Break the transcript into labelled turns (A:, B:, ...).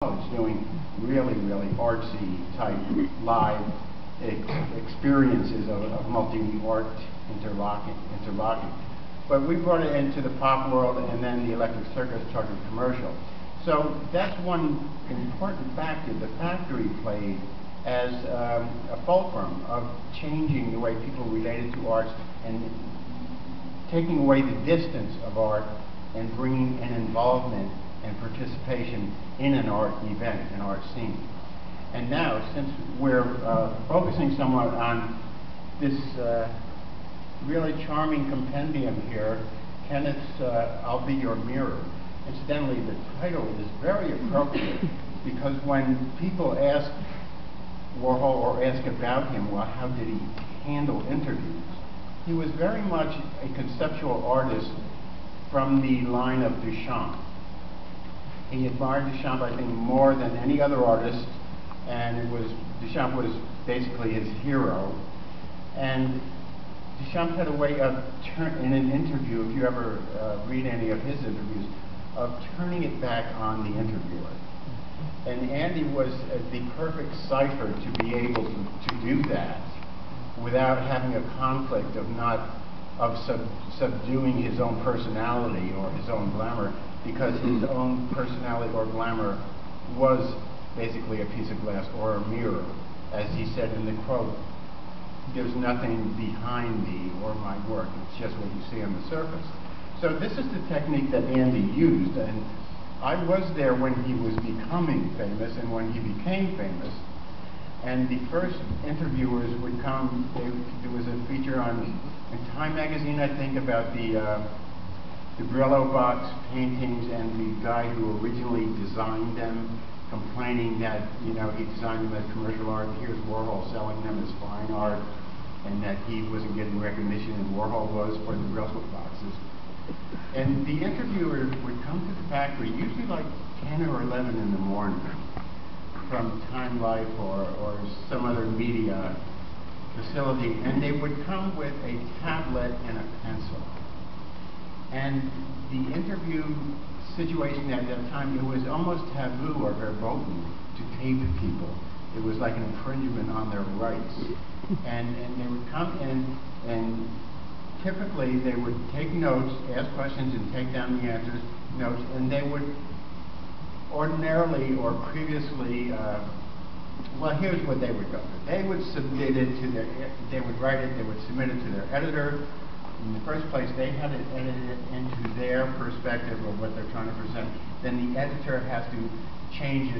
A: college doing really artsy type live experiences of multi-art interlocking. But we brought it into the pop world, and then the Electric Circus started commercial. So that's one important factor the factory played as a fulcrum of changing the way people related to arts and taking away the distance of art and bringing an involvement and participation in an art event, an art scene. And now, since we're focusing somewhat on this really charming compendium here, Kenneth's I'll Be Your Mirror. Incidentally, the title is very appropriate because when people ask Warhol or ask about him, well, how did he handle interviews? He was very much a conceptual artist from the line of Duchamp. He admired Duchamp, I think, more than any other artist, and Duchamp was basically his hero. And Duchamp had a way of, in an interview, if you ever read any of his interviews, of turning it back on the interviewer. And Andy was the perfect cipher to be able to do that without having a conflict of subduing his own personality or his own glamour, because his own personality or glamour was basically a piece of glass or a mirror. As he said in the quote, "There's nothing behind me or my work, it's just what you see on the surface." So this is the technique that Andy used, and I was there when he was becoming famous and when he became famous. And the first interviewers would come, there was a feature in Time magazine, I think, about the Brillo box paintings and the guy who originally designed them, complaining that, you know, he designed them as commercial art, and here's Warhol selling them as fine art, and that he wasn't getting recognition, and Warhol was for the Brillo boxes. And the interviewer would come to the factory, usually like 10 or 11 in the morning, from Time Life or some other media facility, and they would come with a tablet and a pencil. And the interview situation at that time, it was almost taboo or verboten to tape people. It was like an infringement on their rights. And they would come in, and typically they would take notes, ask questions, and take down the answers, notes, and they would ordinarily or previously, well, here's what they would go through. They would submit it to they would write it, they would submit it to their editor. In the first place, they had it edited into their perspective of what they're trying to present. Then the editor has to change it